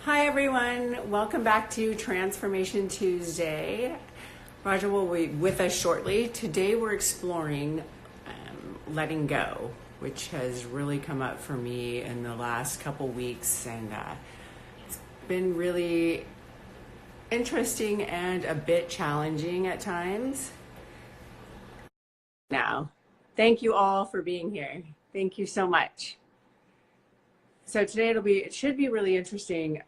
Hi everyone, welcome back to Transformation Tuesday. Roger will be with us shortly. Today we're exploring letting go, which has really come up for me in the last couple weeks, and it's been really interesting and a bit challenging at times. Now, thank you all for being here. Thank you so much. So today it should be really interesting.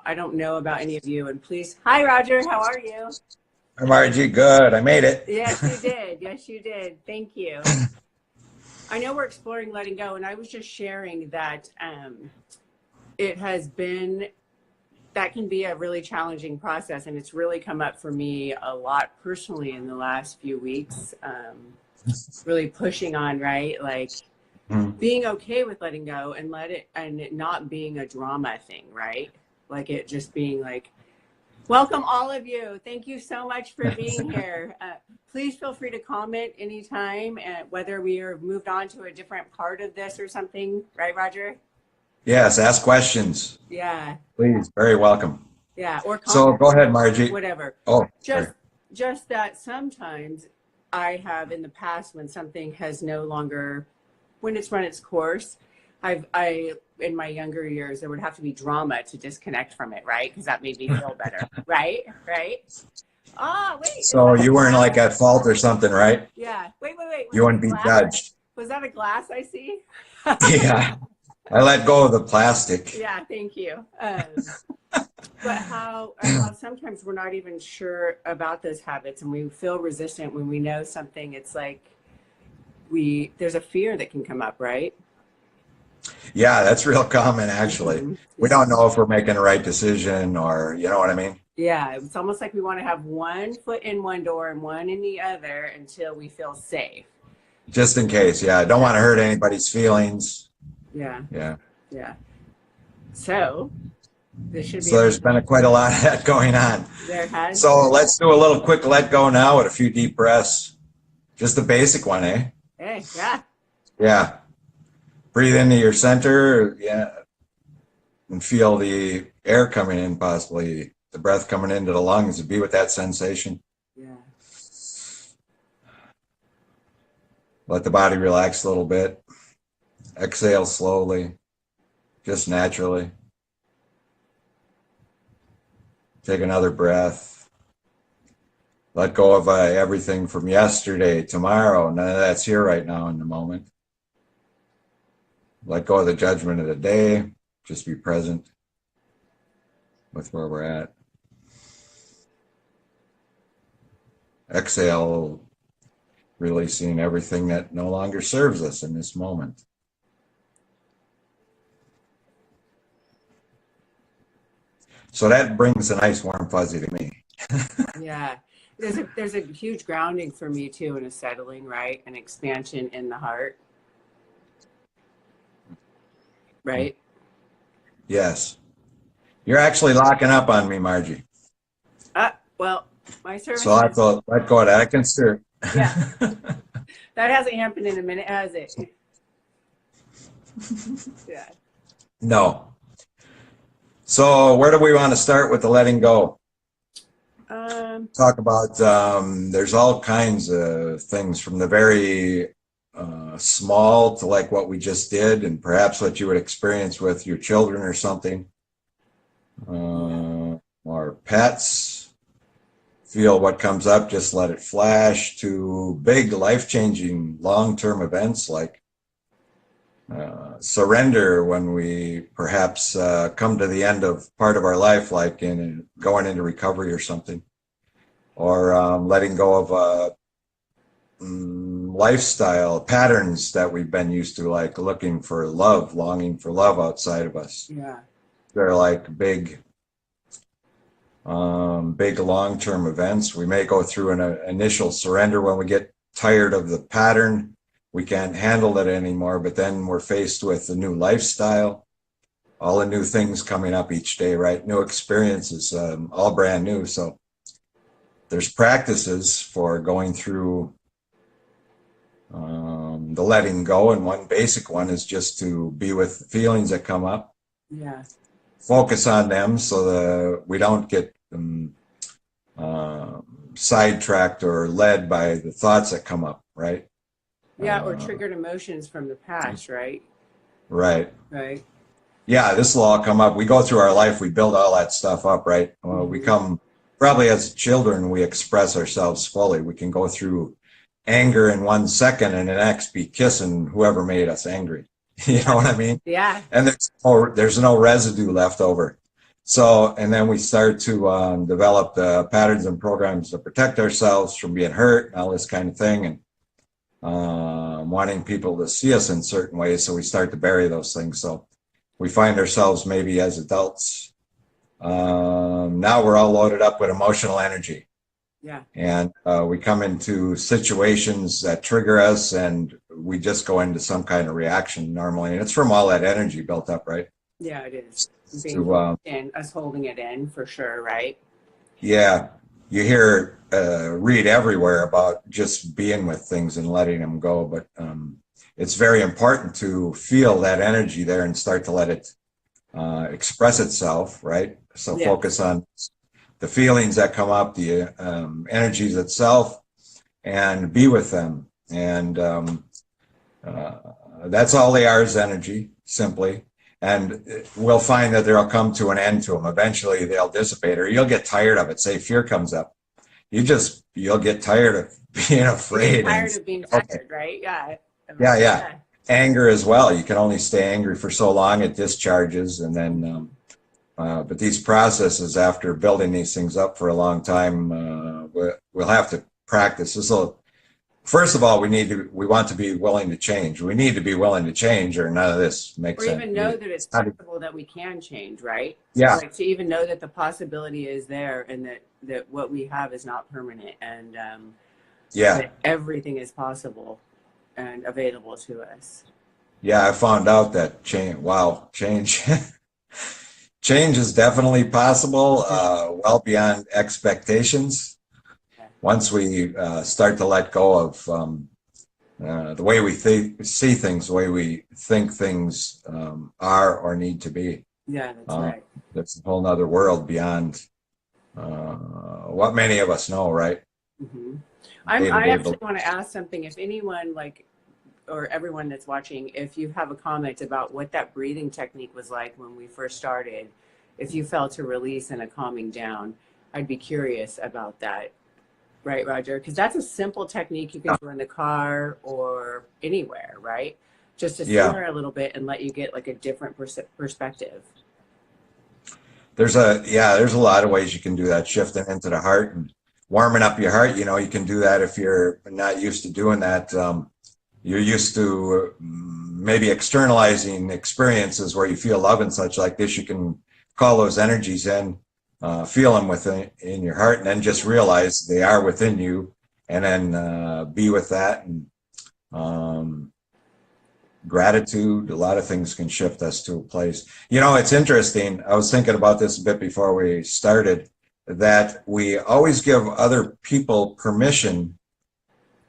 I don't know about any of you, and please, hi Roger, how are you? Hi, Margie. Good. I made it. Yes, you did. Yes, you did. Thank you. I know we're exploring letting go, and I was just sharing that it has been, that can be a really challenging process, and it's really come up for me a lot personally in the last few weeks. Really pushing on, right? Like being okay with letting go and it not being a drama thing, right? Like it just being like, welcome all of you. Thank you so much for being here. Please feel free to comment anytime, whether we are moved on to a different part of this or something, right, Roger? Yes, ask questions. Yeah, Please. Very welcome. yeah, or So comment, go ahead, Margie. whatever. Oh, Just, sorry. just that sometimes I have in the past when something has no longer, when it's run its course, in my younger years, there would have to be drama to disconnect from it, right? Because that made me feel better, right? Right? Ah, wait, is So that a you weren't glass? like at fault or something, right? Yeah. Wait. Was You that a wouldn't be glass? judged. Was that a glass I see? Yeah. I let go of the plastic. Yeah, thank you. But how sometimes we're not even sure about those habits and we feel resistant when we know something. It's like there's a fear that can come up, right? Yeah, that's real common, actually. Mm-hmm. We don't know if we're making the right decision or, you know what I mean? Yeah, it's almost like we want to have one foot in one door and one in the other until we feel safe. Just in case. Yeah. I don't want to hurt anybody's feelings. Yeah, Yeah. yeah. So this should be So a there's been quite a lot of that going on. there has So let's do a little quick let go now with a few deep breaths. Just a basic one, eh? hey, yeah. Yeah. Breathe into your center, yeah, and feel the air coming in, possibly the breath coming into the lungs, and be with that sensation. Yeah. Let the body relax a little bit. Exhale slowly, just naturally. Take another breath. Let go of everything from yesterday, tomorrow. None of that's here right now in the moment. Let go of the judgment of the day. Just be present with where we're at. Exhale, releasing everything that no longer serves us in this moment. So that brings a nice warm fuzzy to me. Yeah. There's a huge grounding for me too, and a settling, right? An expansion in the heart, right? Yes. You're actually locking up on me, Margie. Well, my So I have services, to let go of that. I can stir. yeah. That hasn't happened in a minute, has it? Yeah. No. So where do we want to start with the letting go? Talk about, there's all kinds of things from the very small to like what we just did and perhaps what you would experience with your children or something. Or pets. Feel what comes up, just let it flash, to big life-changing long-term events like surrender when we perhaps come to the end of part of our life, like in going into recovery or something, or letting go of lifestyle patterns that we've been used to, like looking for love, longing for love outside of us. Yeah. They're like big long-term events. We may go through an initial surrender when we get tired of the pattern. We can't handle it anymore, but then we're faced with a new lifestyle, all the new things coming up each day, right? New experiences, all brand new. So there's practices for going through the letting go, and one basic one is just to be with the feelings that come up. Yeah. focus on them so that we don't get uh, sidetracked or led by the thoughts that come up, right? Yeah, or Uh, triggered emotions from the past, right? right. Right. Yeah, this will all come up. We go through our life, we build all that stuff up, right? We Hmm. come, probably as children, we express ourselves fully. We can go through anger in 1 second and the next be kissing whoever made us angry. You know Yeah. what I mean? Yeah. And there's no residue left over. So, and then we start to develop the patterns and programs to protect ourselves from being hurt and all this kind of thing, and wanting people to see us in certain ways. So we start to bury those things. So we find ourselves maybe as adults. Now we're all loaded up with emotional energy. Yeah. And we come into situations that trigger us and we just go into some kind of reaction normally. And it's from all that energy built up, right? Yeah, it is. Being To, holding in, us holding it in for sure, right? yeah, you hear, read everywhere about just being with things and letting them go. But it's very important to feel that energy there and start to let it express itself, right? So Yes. focus on the feelings that come up, the energies itself, and be with them. And uh, that's all they are, is energy, simply. And we'll find that there'll come to an end to them. Eventually, they'll dissipate, or you'll get tired of it. Say fear comes up, you'll get tired of being You get afraid, and tired of being okay, tired, right? Yeah. yeah. Yeah. Anger as well. You can only stay angry for so long; it discharges, and then but these processes, after building these things up for a long time, we'll have to practice. First of all, we want to be willing to change. We need to be willing to change, or none of this makes Or sense. even know that it's possible that we can change, right? Yeah, Like to even know that the possibility is there and that what we have is not permanent, and yeah, that everything is possible and available to us. yeah. I found out that change. Wow, change. Change is definitely possible, well beyond expectations. Yeah. Once we start to let go of the way we see things, the way we think things are or need to be. Yeah, that's Uh, right. that's a whole nother world beyond what many of us know, right? Hmm. Day to I day. actually want to ask something. If anyone like, or everyone that's watching, if you have a comment about what that breathing technique was like when we first started, if you felt a release and a calming down, I'd be curious about that. Right, Roger? Because that's a simple technique you can do in the car or anywhere, right? Just to Yeah, simmer a little bit and let you get like a different perspective. there's a lot of ways you can do that, shifting into the heart and warming up your heart. You know, you can do that if you're not used to doing that. You're used to maybe externalizing experiences where you feel love and such like this. You can call those energies in, feel them within in your heart, and then just realize they are within you, and then be with that. And um, gratitude, a lot of things can shift us to a place. You know, it's interesting. I was thinking about this a bit before we started, that we always give other people permission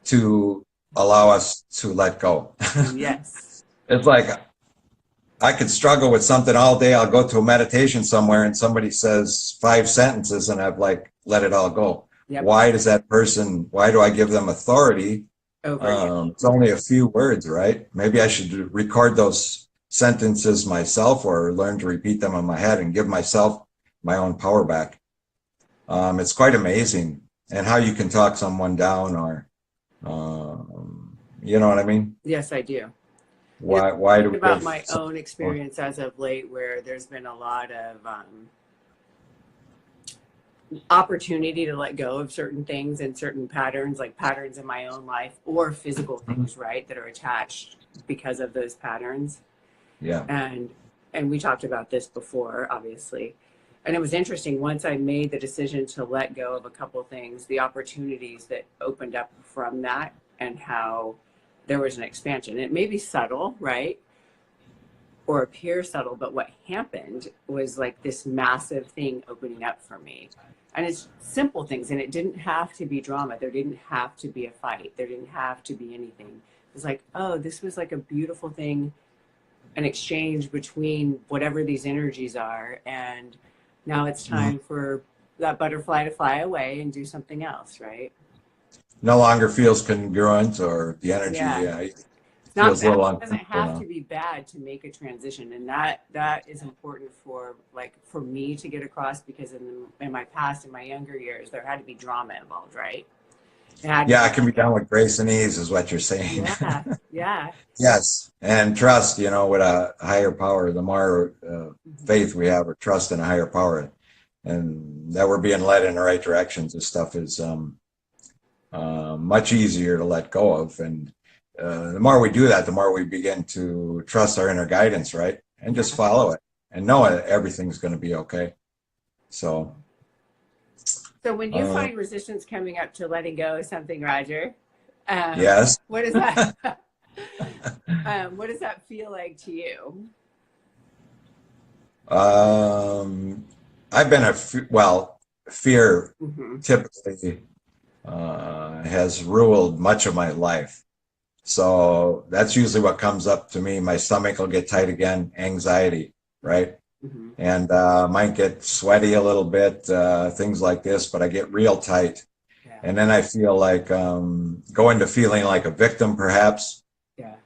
to allow us to let go. Yes. It's like I could struggle with something all day. I'll go to a meditation somewhere and somebody says 5 sentences and I've like let it all go. Yep. Why do I give them authority? Over you. It's only a few words, right? Maybe I should record those sentences myself or learn to repeat them in my head and give myself my own power back. It's quite amazing, and how you can talk someone down, or you know what I mean? Yes, I do. You know, Why do think we about give my some- own experience as of late, where there's been a lot of opportunity to let go of certain things and certain patterns, like patterns in my own life or physical things, right, that are attached because of those patterns. yeah, And we talked about this before, obviously. And it was interesting, once I made the decision to let go of a couple things, the opportunities that opened up from that, and how there was an expansion. It may be subtle, right, or appear subtle, but what happened was like this massive thing opening up for me. And it's simple things, and it didn't have to be drama. There didn't have to be a fight. There didn't have to be anything. It was like, oh, this was like a beautiful thing, an exchange between whatever these energies are. And now it's time for that butterfly to fly away and do something else, right? No longer feels congruent, or the energy Yeah. It's not feels a bad. little It doesn't uncomfortable have now. to be bad to make a transition. And that is important for like for me to get across, because in my past, in my younger years, there had to be drama involved, right? It had to Yeah, be it can be like done with grace and ease, is what you're saying. yeah, yeah. Yes, and trust, with a higher power. The more Mhm. faith we have or trust in a higher power, and that we're being led in the right directions, this stuff is much easier to let go of. And the more we do that, the more we begin to trust our inner guidance, right? And just Yeah. follow it and know that everything's going to be okay. So, So when you uh, find resistance coming up to letting go of something, Roger, um, yes. what does that what does that feel like to you? Um, I've been well, fear Hmm. typically has ruled much of my life. So that's usually what comes up to me. My stomach will get tight again, anxiety, right? Hmm. And might get sweaty a little bit, things like this, but I get real tight. Yeah. And then I feel like go into feeling like a victim, perhaps. Yeah.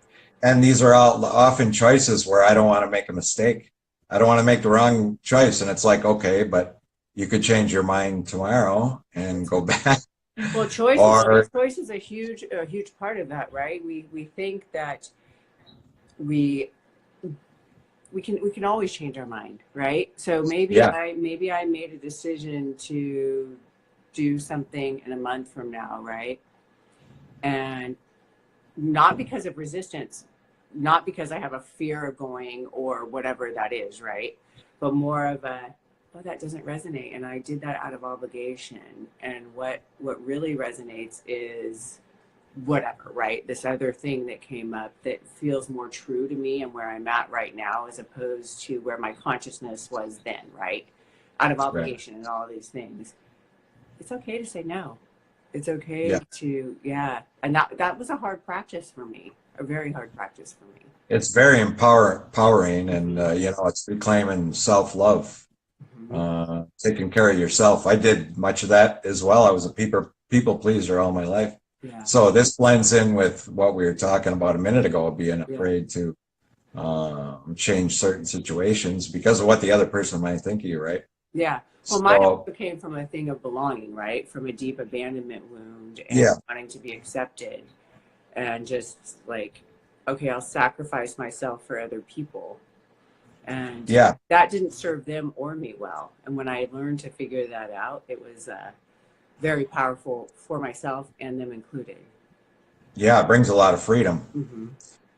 And these are all often choices where I don't want to make a mistake. I don't want to make the wrong choice. And it's like, okay, but you could change your mind tomorrow and That's go right. back. Well, Or, choice is a huge part of that, right? We think that we we can always change our mind, right? So yeah, maybe I made a decision to do something in a month from now, right? And not because of resistance, not because I have a fear of going or whatever that is, right? But more of a, oh, that doesn't resonate, and I did that out of obligation. And what really resonates is whatever, right? This other thing that came up that feels more true to me and where I'm at right now, as opposed to where my consciousness was then, right? Out of right. obligation and all these things. It's okay to say no. It's okay Yeah. to, yeah. And that was a hard practice for me, a very hard practice for me. It's very empowering, and Mm-hmm. it's reclaiming self-love, Mm-hmm. taking care of yourself. I did much of that as well. I was a people pleaser all my life. Yeah. So this blends in with what we were talking about a minute ago, being Yeah. afraid to change certain situations because of what the other person might think of you, right? Yeah. Well, mine So also came from a thing of belonging, right? From a deep abandonment wound and yeah, wanting to be accepted, and just like, okay, I'll sacrifice myself for other people. And yeah, that didn't serve them or me well. And when I learned to figure that out, it was very powerful for myself and them included. yeah. It brings a lot of freedom. Mm-hmm.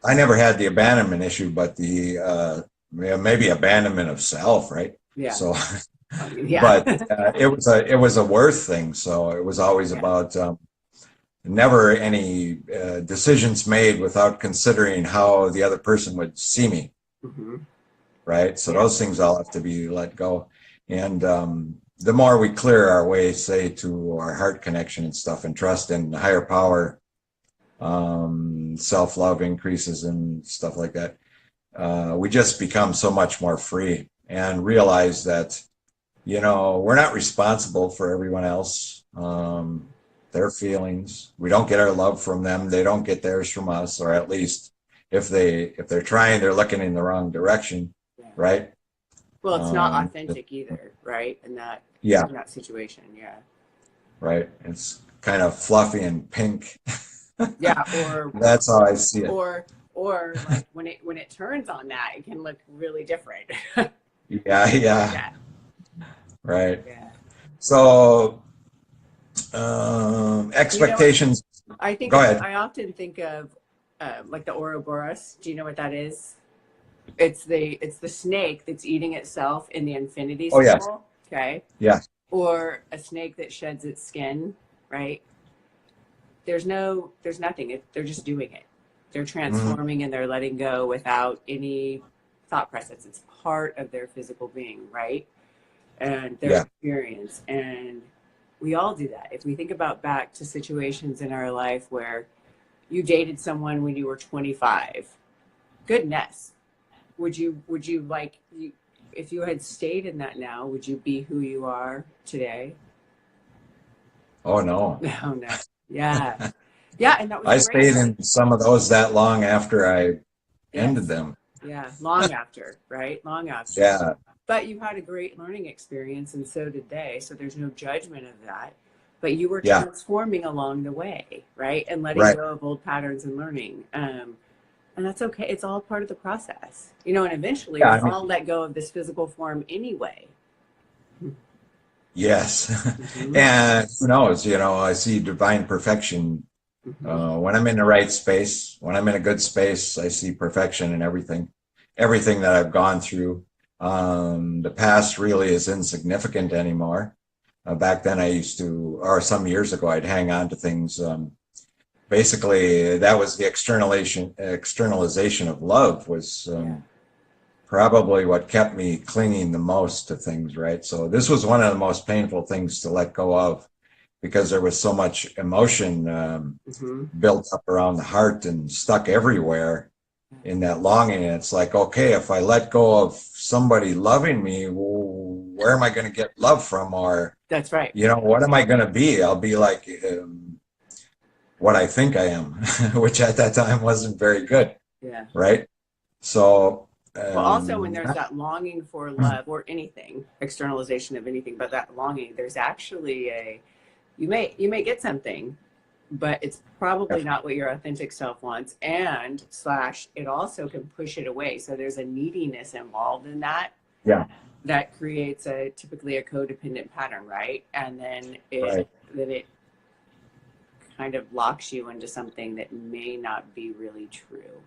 I never had the abandonment issue, but the maybe abandonment of self, right? Yeah. So, I mean, yeah. but it was a worth thing. So it was always Yeah. about never any decisions made without considering how the other person would see me, Mm-hmm. right? So Yeah. those things all have to be let go. And the more we clear our way, say, to our heart connection and stuff, and trust in higher power, self-love increases and stuff like that, we just become so much more free and realize that, we're not responsible for everyone else, their feelings. We don't get our love from them. They don't get theirs from us, or at least if they're trying, they're looking in the wrong direction, Yeah. right? Well, it's not Um, authentic either, right? yeah, In that situation, yeah. right. It's kind of fluffy and pink. Yeah, That's how I see it. or like when it turns on that, it can look really different. Yeah, yeah, Yeah, right. yeah. So, You know, expectations. I Go ahead. I often think of like the Ouroboros. Do you know what that is? It's the snake that's eating itself in the infinity Oh, yes. symbol. Okay, Yeah. or a snake that sheds its skin. Right? There's nothing. They're just doing it. They're Mhm. transforming and they're letting go without any thought process. It's part of their physical being, right? And their Yeah. experience. And we all do that. If we think about back to situations in our life where you dated someone when you were 25, goodness, would you like you, if you had stayed in that now, would you be who you are today? Oh no. No, no. Yeah. Yeah, and that was I great. stayed in some of those that long after I ended Yes. them. Yeah, long after, right? Long after. Yeah, But you had a great learning experience, and so did they. So there's no judgment of that. But you were yeah, transforming along the way, right? And letting right. go of old patterns and learning. And that's okay. It's all part of the process, you know. And eventually, Yeah, we I mean, all let go of this physical form anyway. yes. Mm-hmm. And who knows, I see divine perfection Mm-hmm. when I'm in the right space, when I'm in a good space, I see perfection in everything that I've gone through. The past really is insignificant anymore. Back then I used to, or some years ago, I'd hang on to things. Basically, that was the externalization of love was Yeah. probably what kept me clinging the most to things, right? So this was one of the most painful things to let go of because there was so much emotion Mm-hmm. built up around the heart and stuck everywhere in that longing. And it's like, okay, if I let go of somebody loving me, where am I going to get love from? Or, That's right. what am I going to be? I'll be like what I think I am, which at that time wasn't very good, Yeah. right? So, Well, also when there's that longing for love or anything, externalization of anything, but that longing, there's actually a you may get something, but it's probably not what your authentic self wants, and slash it also can push it away. So there's a neediness involved in that yeah, that creates a typically a codependent pattern, right? And right. then it kind of locks you into something that may not be really true.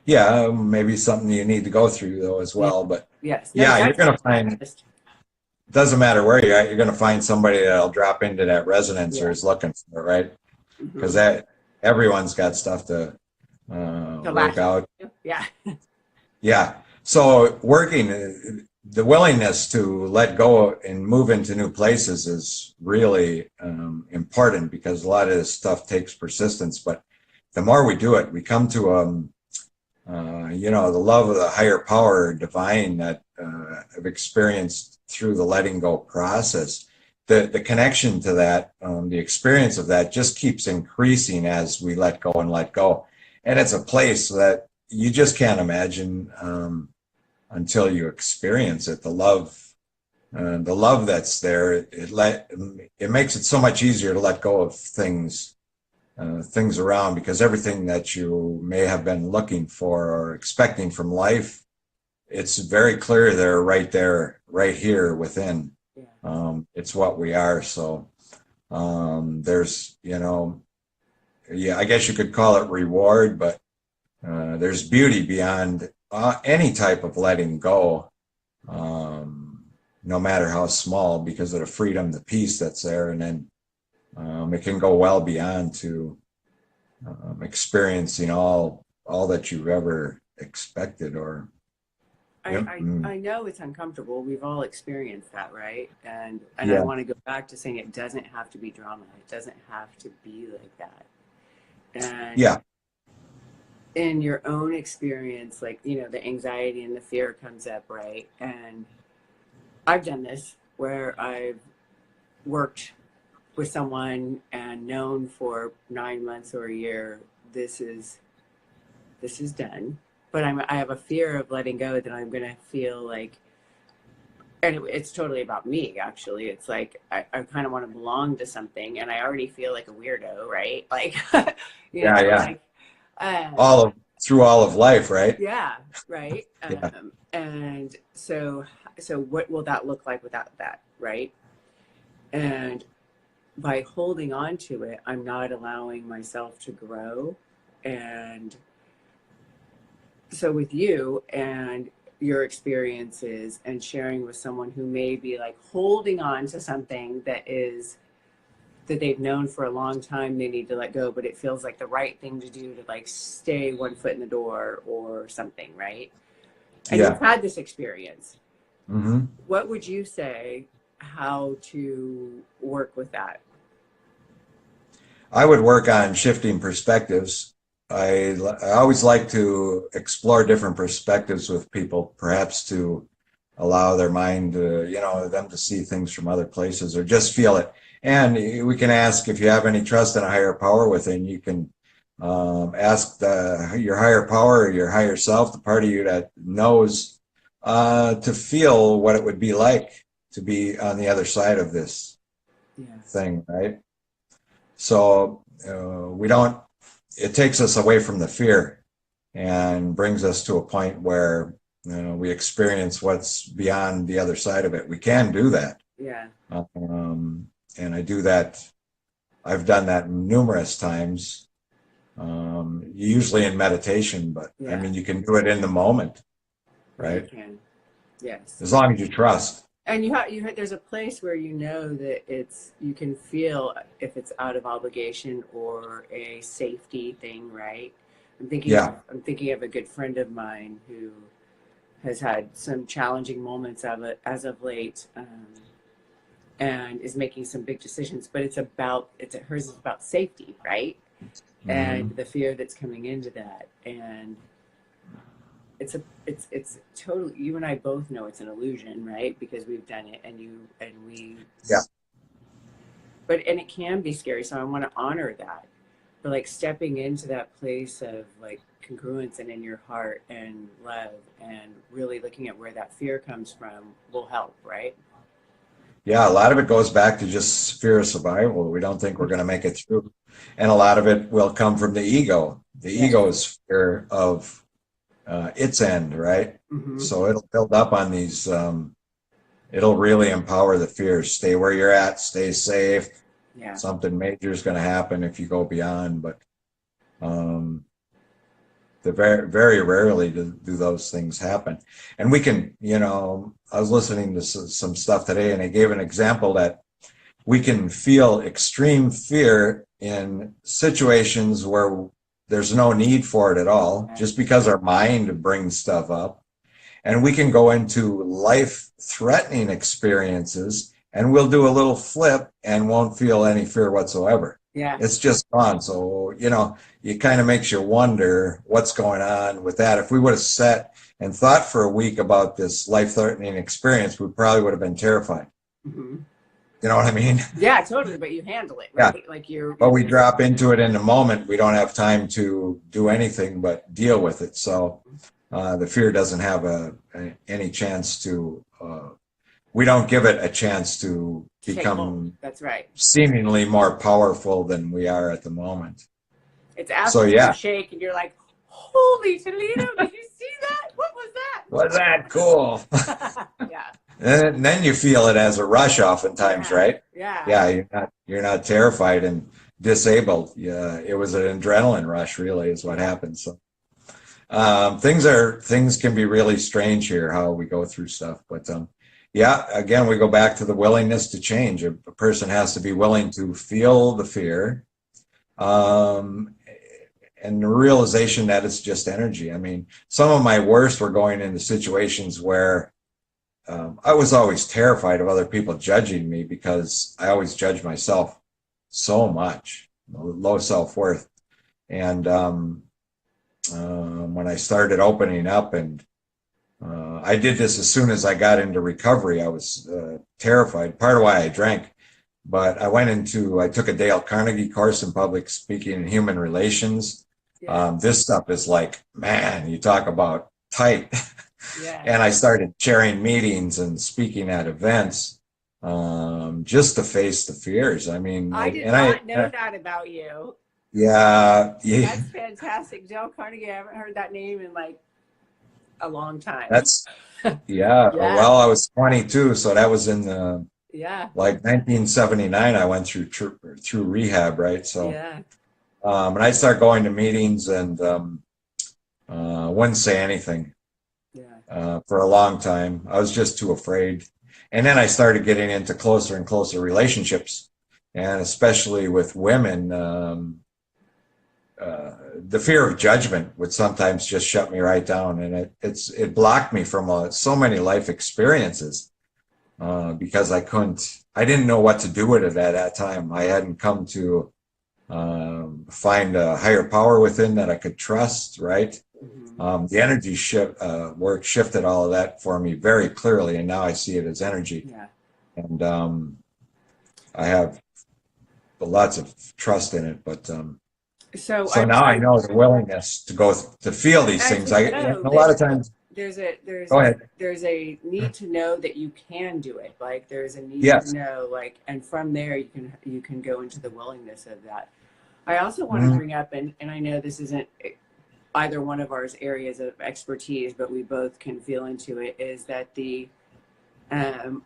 Yeah, maybe something you need to go through though as Yeah. well. But Yes. No yeah, you're going judgment. to find, Just doesn't matter where you're at, you're going to find somebody that'll drop into that resonance or yeah. is looking for it, right? Because Mm-hmm. that everyone's got stuff to To work latch on out. to. Yeah. Yeah. So working, the willingness to let go and move into new places is really important because a lot of this stuff takes persistence. But the more we do it, we come to the love of the higher power, divine that I've experienced through the letting go process. The connection to that, the experience of that just keeps increasing as we let go and let go. And it's a place that you just can't imagine until you experience it. The love that's there, it makes it so much easier to let go of things around because everything that you may have been looking for or expecting from life, it's very clear there, right here within. Yeah. It's what we are. So there's, yeah, I guess you could call it reward, but there's beauty beyond any type of letting go, no matter how small, because of the freedom, the peace that's there, and then it can go well beyond to experiencing all that you've ever expected or yep, I know it's uncomfortable. We've all experienced that, right? And I yeah, want to go back to saying it doesn't have to be drama. It doesn't have to be like that. And yeah, in your own experience, like, you know, the anxiety and the fear comes up, right? And I've done this where I've worked with someone and known for 9 months or a year, this is done. But I have a fear of letting go that I'm going to feel like, and it's totally about me, actually. It's like, I kind of want to belong to something and I already feel like a weirdo, right? Like, yeah, yeah. like, um, All of through all of life, right? yeah, right. Yeah, And so what will that look like without that, right? And by holding on to it, I'm not allowing myself to grow. And so with you and your experiences and sharing with someone who may be like holding on to something that they've known for a long time, they need to let go, but it feels like the right thing to do to like stay one foot in the door or something, right? And you've yeah. had this experience. Hmm. What would you say how to work with that? I would work on shifting perspectives. I always like to explore different perspectives with people, perhaps to allow their mind, them to see things from other places or just feel it. And we can ask if you have any trust in a higher power within. You can ask your higher power or your higher self, the part of you that knows, to feel what it would be like to be on the other side of this thing, right? So we don't. It takes us away from the fear and brings us to a point where we experience what's beyond the other side of it. We can do that. Yeah. And I do that. I've done that numerous times, usually in meditation, but I mean, you can do it in the moment, right? You can. Yes. As long as you trust. And there's a place where you know that you can feel if it's out of obligation or a safety thing, right? I'm thinking of a good friend of mine who has had some challenging moments as of late, and is making some big decisions. But hers is about safety, right? Mm-hmm. And the fear that's coming into that, and it's totally, you and I both know it's an illusion, right? Because we've done it, and it can be scary. So I want to honor that, but like stepping into that place of like congruence and in your heart and love and really looking at where that fear comes from will help, right? Yeah, a lot of it goes back to just fear of survival. We don't think we're going to make it through. And a lot of it will come from the ego. The ego is fear of its end, right? Mm-hmm. So it'll build up on these, it'll really empower the fears. Stay where you're at, stay safe. Yeah. Something major is going to happen if you go beyond, but very, very rarely do those things happen. And we can, I was listening to some stuff today, and they gave an example that we can feel extreme fear in situations where there's no need for it at all, just because our mind brings stuff up. And we can go into life-threatening experiences, and we'll do a little flip and won't feel any fear whatsoever. Yeah. It's just gone. So, it kind of makes you wonder what's going on with that. If we would have sat and thought for a week about this life-threatening experience, we probably would have been terrified. Mm-hmm. You know what I mean? Yeah, totally. But you handle it, right? Yeah. Like but we drop into it in the moment. We don't have time to do anything but deal with it. So the fear doesn't have any chance to. We don't give it a chance to become. That's right. Seemingly more powerful than we are at the moment. It's after you shake and you're like, "Holy Toledo! Did you see that? What was that? Was that cool?" Yeah. And then you feel it as a rush oftentimes, right? Yeah. Yeah, you're not terrified and disabled. Yeah, it was an adrenaline rush, really, is what happens. So things can be really strange here, how we go through stuff. But again, we go back to the willingness to change. A person has to be willing to feel the fear, and the realization that it's just energy. I mean, some of my worst were going into situations where I was always terrified of other people judging me, because I always judge myself so much, low self-worth. And when I started opening up, and I did this as soon as I got into recovery, I was terrified, part of why I drank. But I took a Dale Carnegie course in public speaking and human relations. Yeah. This stuff is like, man, you talk about tight. Yeah. And I started chairing meetings and speaking at events, just to face the fears. I mean, I did not know that about you. Yeah. That's fantastic. Dale Carnegie, I haven't heard that name in like a long time. That's, yeah. Well, I was 22, so that was in the, like 1979, I went through rehab, right? So, and I started going to meetings and wouldn't say anything. For a long time. I was just too afraid. And then I started getting into closer and closer relationships, and especially with women, the fear of judgment would sometimes just shut me right down, and it blocked me from so many life experiences, because I didn't know what to do with it at that time. I hadn't come to find a higher power within that I could trust, right? Mm-hmm. The energy shift work shifted all of that for me very clearly, and now I see it as energy. Yeah. And I have lots of trust in it. But So so now I know the willingness to go to feel these things. actually And no, a lot of times, there's go ahead. there's a need to know that you can do it. Like there's a need to Yes. know, like, and from there you can go into the willingness of that. I also want to Mhm. bring up, and I know this isn't either one of our areas of expertise, but we both can feel into it, is that the um,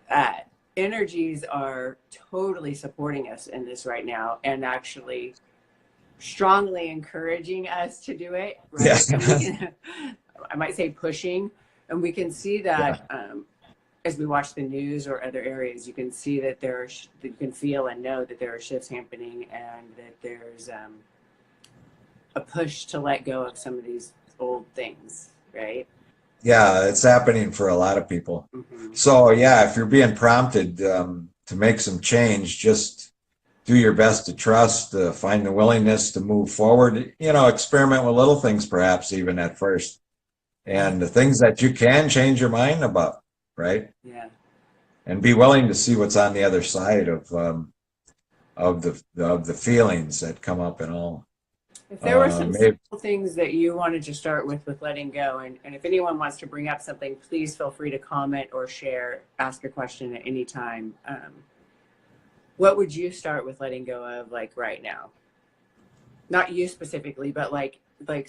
uh, energies are totally supporting us in this right now and actually strongly encouraging us to do it, right? Yes. And we can, I might say pushing, and we can see Yeah. that as we watch the news or other areas, you can see that you can feel and know that there are shifts happening and that there's a push to let go of some of these old things, right? Yeah, it's happening for a lot of people. Mm-hmm. So yeah, if you're being prompted to make some change, just do your best to trust, find the willingness to move forward. You know, experiment with little things, perhaps even at first, and the things that you can change your mind about, right? Yeah. And be willing to see what's on the other side of the feelings that come up and all. If there were some Maybe, simple things that you wanted to start with letting go, and if anyone wants to bring up something, please feel free to comment or share, ask a question at any time. What would you start with letting go of, like right now? Not you specifically, but like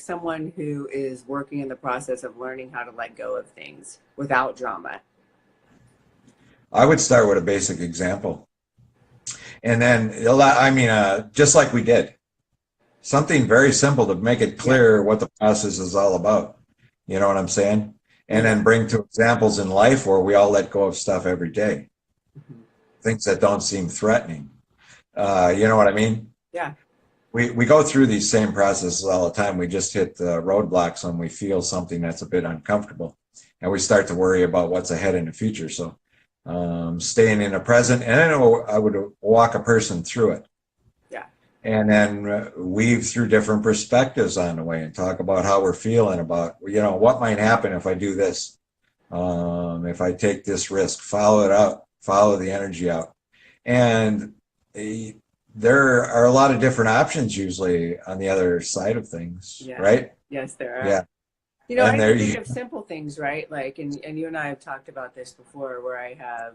someone who is working in the process of learning how to let go of things without drama. I would start with a basic example, and then I mean, just like we did, something very simple to make it Yeah. clear what the process is all about. You know what I'm saying? And Yeah. then bring to examples in life where we all let go of stuff every day, Mhm. things that don't seem threatening. You know what I mean? Yeah. We go through these same processes all the time. We just hit roadblocks when we feel something that's a bit uncomfortable, and we start to worry about what's ahead in the future. So staying in the present, and then I would walk a person through it. Yeah. And then weave through different perspectives on the way and talk about how we're feeling about, you know, what might happen if I do this, if I take this risk, follow it out, follow the energy out. And there are a lot of different options usually on the other side of things, Yeah. right? Yes, there are. Yeah. You know, And I there can think you, of simple things, right? Like, and you and I have talked about this before, where I have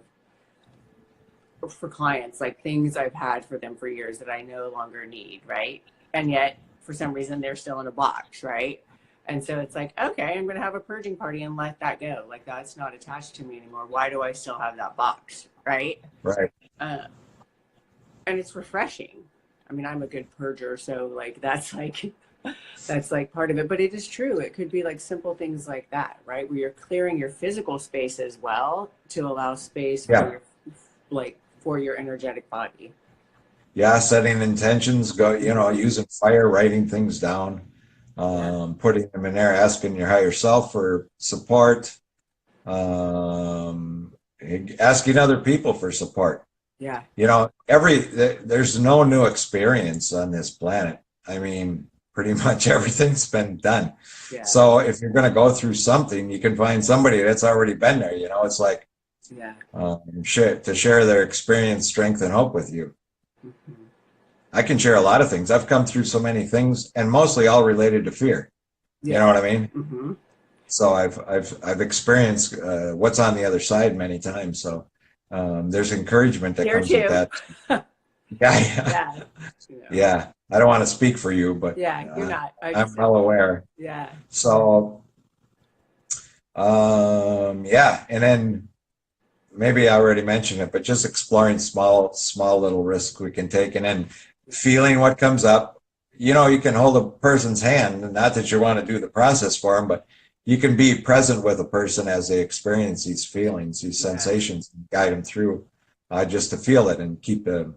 for clients, like things I've had for them for years that I no longer need, right? And yet, for some reason, they're still in a box, right? And so it's like, okay, I'm going to have a purging party and let that go. Like, that's not attached to me anymore. Why do I still have that box, right? right. Uh, and it's refreshing. I mean, I'm a good purger, so like that's like part of it. But it is true. It could be like simple things like that, right? Where you're clearing your physical space as well to allow space for Yeah. your for your energetic body. Yeah. Setting intentions, go, you know, using fire, writing things down, Yeah. putting them in there, asking your higher self for support, um, asking other people for support. Yeah. You know, there's no new experience on this planet. I mean, pretty much everything's been done. Yeah. So if you're going to go through something, you can find somebody that's already been there. You know, it's like Yeah. to share their experience, strength, and hope with you. Mm-hmm. I can share a lot of things. I've come through so many things, and mostly all related to fear. Yeah. You know what I mean? Mm-hmm. So I've experienced what's on the other side many times. So there's encouragement that Here comes with too. that. Yeah, Yeah. You know. yeah. I don't want to speak for you, but Yeah, you're not. I'm well aware. Yeah. So yeah, and then maybe I already mentioned it, but just exploring small little risks we can take, and then feeling what comes up. You know, you can hold a person's hand, not that you want to do the process for them, but you can be present with a person as they experience these feelings, these sensations, and guide them through, just to feel it and keep them.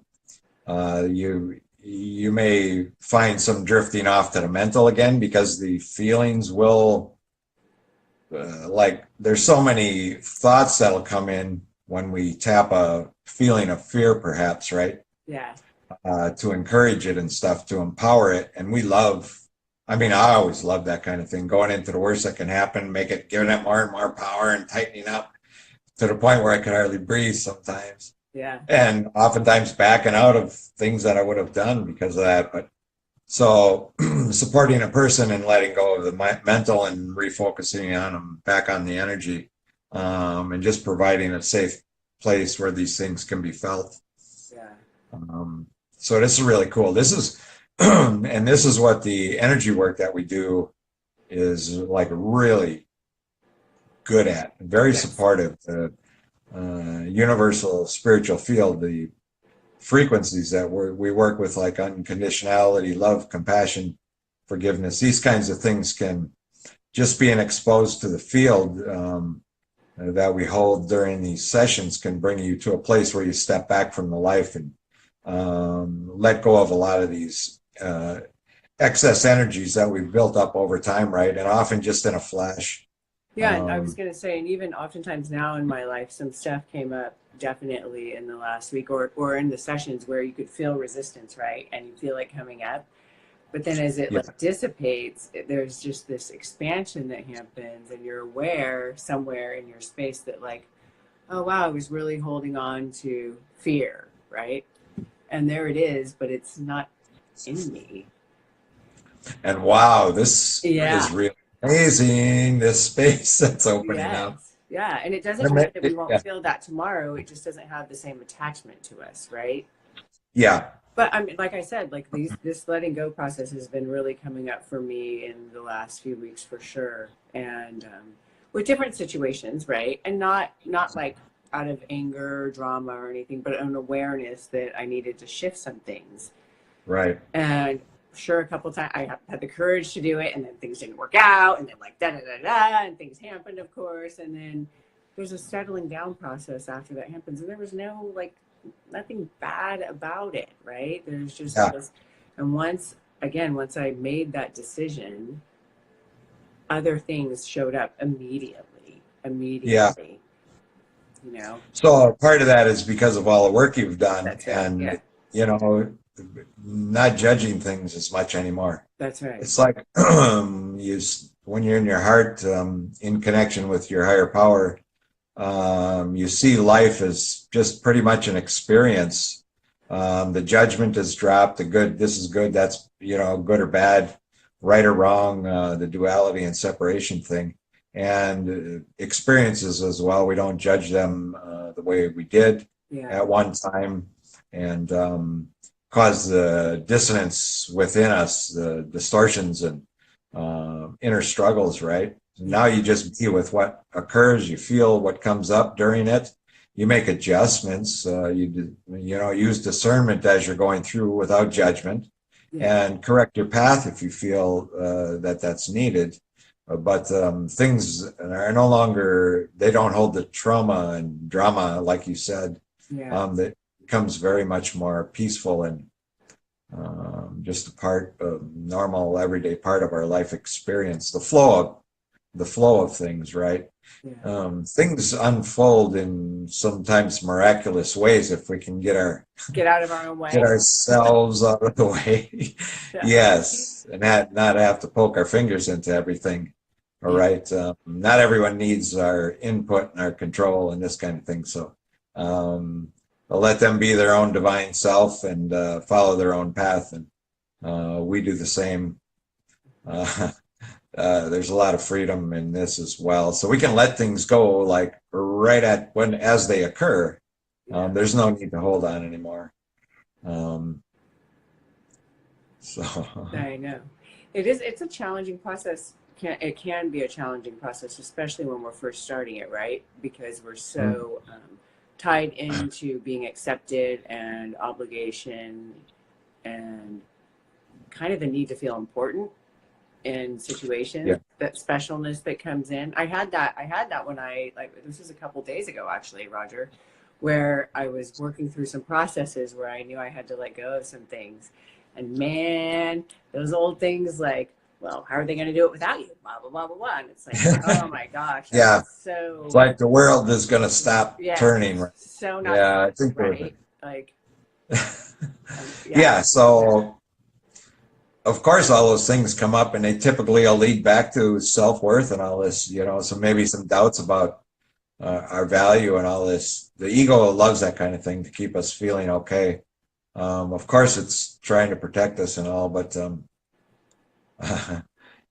You may find some drifting off to the mental again because the feelings will, like, there's so many thoughts that'll come in when we tap a feeling of fear, perhaps, right? Yeah. to encourage it and stuff, to empower it. And we love, I mean, I always love that kind of thing, going into the worst that can happen, giving it more and more power and tightening up to the point where I could hardly breathe sometimes. Yeah. And oftentimes backing out of things that I would have done because of that. But so supporting a person and letting go of the mental and refocusing on them back on the energy, and just providing a safe place where these things can be felt. Yeah. So this is really cool. This is, and this is what the energy work that we do is like really good at, very supportive. The universal spiritual field, the frequencies that we work with, like unconditionality, love, compassion, forgiveness, these kinds of things can just being exposed to the field that we hold during these sessions can bring you to a place where you step back from the life and let go of a lot of these excess energies that we've built up over time, right? And often just in a flash. Yeah, and I was going to say, and even oftentimes now in my life, some stuff came up definitely in the last week or in the sessions where you could feel resistance, right? And you feel it coming up. But then as it like dissipates, there's just this expansion that happens, and you're aware somewhere in your space that like, oh, wow, I was really holding on to fear, right? And there it is, but it's not in me. And wow, this is really amazing, this space that's opening up. Yeah, and it doesn't mean that we won't feel that tomorrow. It just doesn't have the same attachment to us, right? Yeah. But I mean, like I said, like this letting go process has been really coming up for me in the last few weeks for sure. And with different situations, right? And not like out of anger, drama or anything, but an awareness that I needed to shift some things. Right. And sure, a couple of times I had the courage to do it, and then things didn't work out, and then like and things happened, of course, and then there's a settling down process after that happens, and there was nothing bad about it, right? There's just this, and once I made that decision, other things showed up immediately. Yeah. You know. So part of that is because of all the work you've done. That's right. And you know, not judging things as much anymore. That's right. It's like when you're in your heart, in connection with your higher power, you see life as just pretty much an experience. The judgment is dropped. The good, this is good, that's, good or bad, right or wrong, the duality and separation thing. And experiences as well. We don't judge them the way we did at one time, and cause the dissonance within us, the distortions and inner struggles, right? Now you just be with what occurs, you feel what comes up during it, you make adjustments, you use discernment as you're going through without judgment, and correct your path if you feel that that's needed. But things are no longer, they don't hold the trauma and drama, like you said, that becomes very much more peaceful and just a part of normal, everyday part of our life experience, the flow of things, right? Things unfold in sometimes miraculous ways if we can get out of our own way, get ourselves out of the way. Yes, and not have to poke our fingers into everything. All right. Not everyone needs our input and our control and this kind of thing. So I'll let them be their own divine self and follow their own path. And we do the same. There's a lot of freedom in this as well. So we can let things go like right at as they occur. There's no need to hold on anymore. So I know. It's a challenging process. It can be a challenging process, especially when we're first starting it, right? Because we're so tied into being accepted and obligation and kind of the need to feel important in situations, that specialness that comes in. I had that when this was a couple days ago, actually, Roger, where I was working through some processes where I knew I had to let go of some things. And man, those old things like, well, how are they going to do it without you? Blah, blah, blah, blah, blah. And it's like, oh my gosh. So it's like the world is going to stop turning. So not I think right. Like Yeah. Yeah. So of course, all those things come up, and they typically will lead back to self-worth and all this, so maybe some doubts about our value and all this. The ego loves that kind of thing to keep us feeling okay. Of course, it's trying to protect us and all, but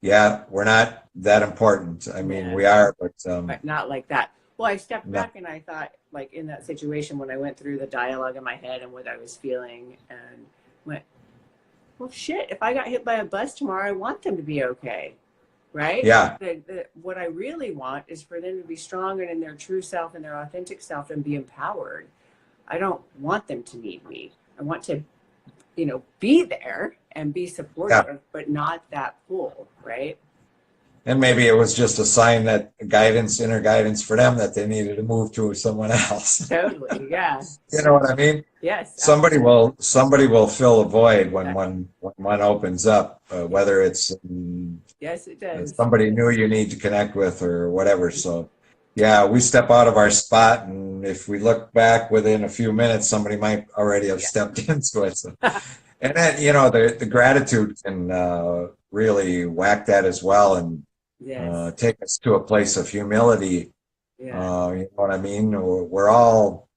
yeah, we're not that important. I mean, Yeah. we are, But not like that. Well, I stepped no, back and I thought, like in that situation when I went through the dialogue in my head and what I was feeling, and went, well, shit, if I got hit by a bus tomorrow, I want them to be okay. Right? yeah, What I really want is for them to be strong and in their true self and their authentic self and be empowered. I don't want them to need me. I want to, be there and be yeah. supportive, but not that pull, right? And maybe it was just a sign that guidance, inner guidance for them that they needed to move to someone else. Totally. Yeah. You know what I mean? Yes. Somebody will fill a void when Absolutely. one opens up, whether it's Yes, it does. somebody new you need to connect with or whatever. So, yeah, we step out of our spot, and if we look back within a few minutes, somebody might already have Yeah. stepped into it. So, and then the gratitude can really whack that as well, and Yes. take us to a place of humility. Yeah. You know what I mean? We're all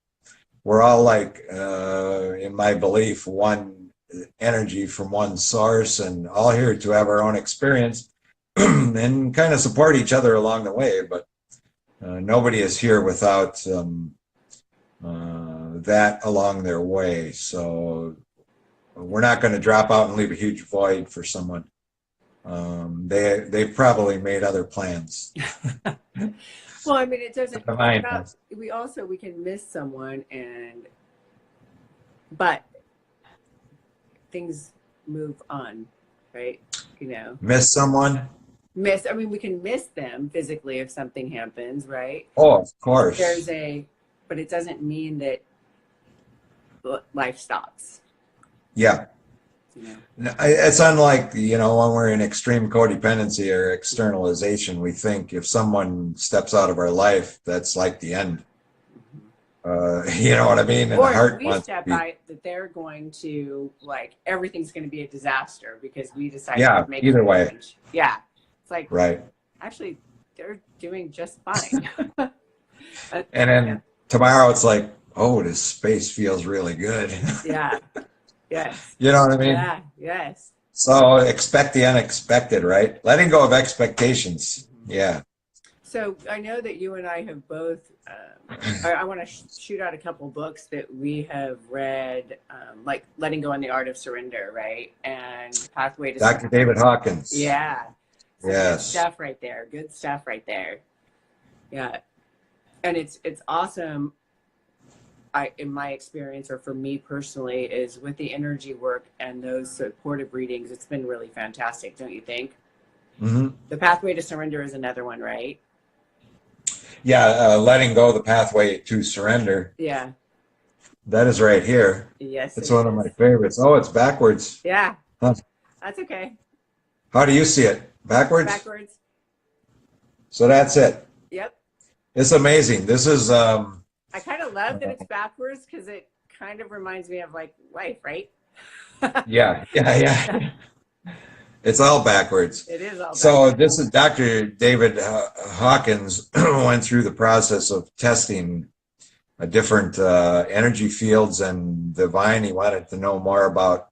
like, in my belief, one energy from one source, and all here to have our own experience and kind of support each other along the way. But nobody is here without that along their way. So we're not going to drop out and leave a huge void for someone. They've probably made other plans. Well, I mean, it doesn't. The mind About, has. we can miss someone, but things move on, right? Miss someone? Miss. I mean, we can miss them physically if something happens, right? Oh, of But course. but it doesn't mean that life stops. Yeah. It's unlike, when we're in extreme codependency or externalization, we think if someone steps out of our life, that's like the end. You know what I mean? And the Or if heart we wants to step be, out, that they're going to everything's going to be a disaster because we decided yeah, to make either a way. change. Yeah, it's like Right. actually they're doing just fine. And Yeah. then tomorrow it's like, oh, this space feels really good. Yeah. Yes. You know what I mean? Yeah. Yes. So expect the unexpected, right? Letting go of expectations. Yeah. So I know that you and I have both. I want to shoot out a couple books that we have read, like "Letting Go and the Art of Surrender," right, and "Pathway to Dr. Surrender." David Hawkins. Yeah, some good Yes. stuff right there. Good stuff right there. Yeah, and it's awesome. In my experience, or for me personally, is with the energy work and those supportive readings. It's been really fantastic, don't you think? Hmm. The Pathway to Surrender is another one, right? Yeah. Letting go the pathway to surrender. Yeah. That is right here. Yes, It's it one of my is. favorites. Oh, it's backwards. Yeah, Huh. that's okay. How do you see it? Backwards? Backwards. So that's it. Yep. It's amazing. This is I kind of love that it's backwards because it kind of reminds me of life, right? yeah, yeah, yeah. It's all backwards. It is all So backwards. this is Dr. David Hawkins went through the process of testing different energy fields and divine. He wanted to know more about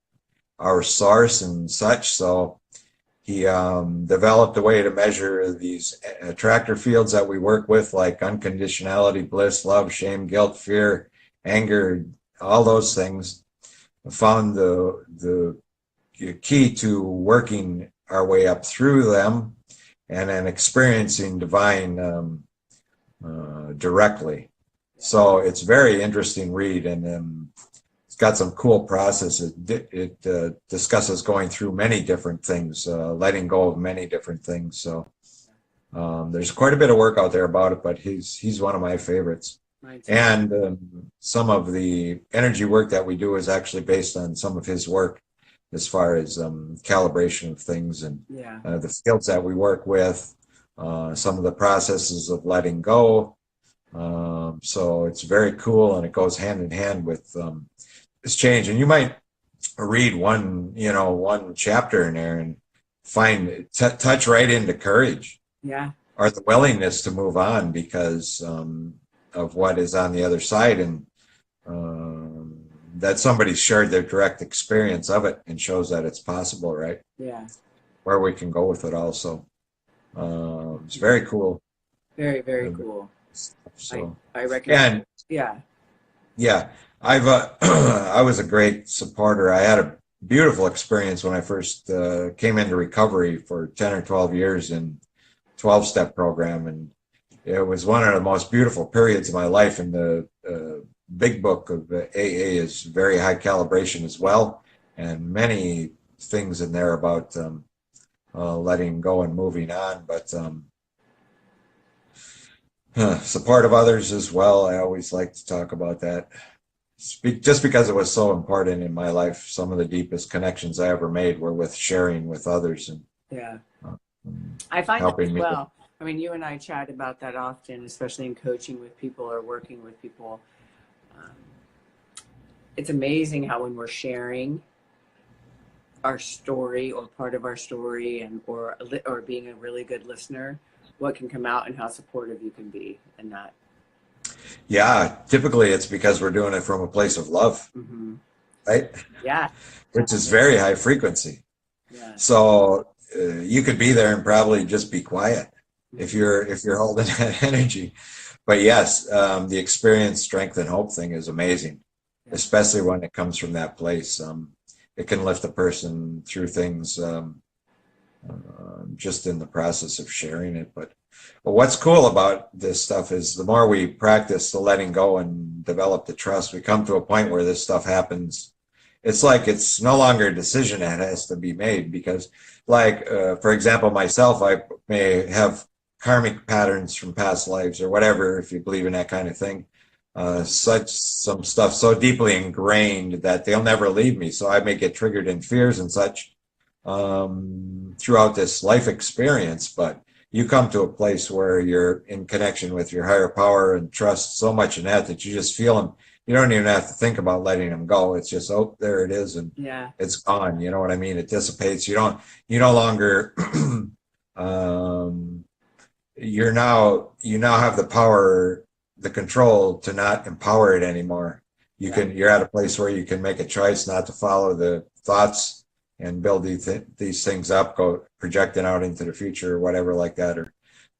our source and such. So he developed a way to measure these attractor fields that we work with, like unconditionality, bliss, love, shame, guilt, fear, anger, all those things. Found the key to working our way up through them and then experiencing divine directly. So it's very interesting read, and it's got some cool processes. It discusses going through many different things, letting go of many different things. So there's quite a bit of work out there about it, but he's one of my favorites. Mine too. And some of the energy work that we do is actually based on some of his work as far as calibration of things and Yeah. the fields that we work with, some of the processes of letting go. So it's very cool, and it goes hand in hand with it's changing. You might read one chapter in there and find touch right into courage Yeah. or the willingness to move on because of what is on the other side, and that somebody shared their direct experience of it and shows that it's possible, right? Yeah. Where we can go with it also. It's very cool. Very, very cool. So, I recommend. and Yeah. yeah, I've I was a great supporter. I had a beautiful experience when I first came into recovery for 10 or 12 years in 12-step program, and it was one of the most beautiful periods of my life. And the big book of AA is very high calibration as well, and many things in there about letting go and moving on. But support of others as well. I always like to talk about that. Just because it was so important in my life. Some of the deepest connections I ever made were with sharing with others and Yeah. uh, I find that as helping me. well. I mean, you and I chat about that often, especially in coaching with people or working with people. Um, it's amazing how when we're sharing our story or part of our story and or being a really good listener, what can come out and how supportive you can be in that. Yeah, typically it's because we're doing it from a place of love, Mm-hmm. right? Yeah. Which is very high frequency. Yeah. So you could be there and probably just be quiet if you're holding that energy. But yes, the experience, strength, and hope thing is amazing, especially when it comes from that place. It can lift a person through things just in the process of sharing it. But what's cool about this stuff is the more we practice the letting go and develop the trust, we come to a point where this stuff happens. It's like it's no longer a decision that has to be made because, like, for example, myself, I may have karmic patterns from past lives or whatever, if you believe in that kind of thing. Some stuff so deeply ingrained that they'll never leave me. So I may get triggered in fears and such throughout this life experience. But you come to a place where you're in connection with your higher power and trust so much in that you just feel them. You don't even have to think about letting them go. It's just, oh, there it is, and it's gone. You know what I mean? It dissipates. You no longer. You now have the power, the control to not empower it anymore. You're at a place where you can make a choice not to follow the thoughts and build these things up, go projecting out into the future or whatever like that.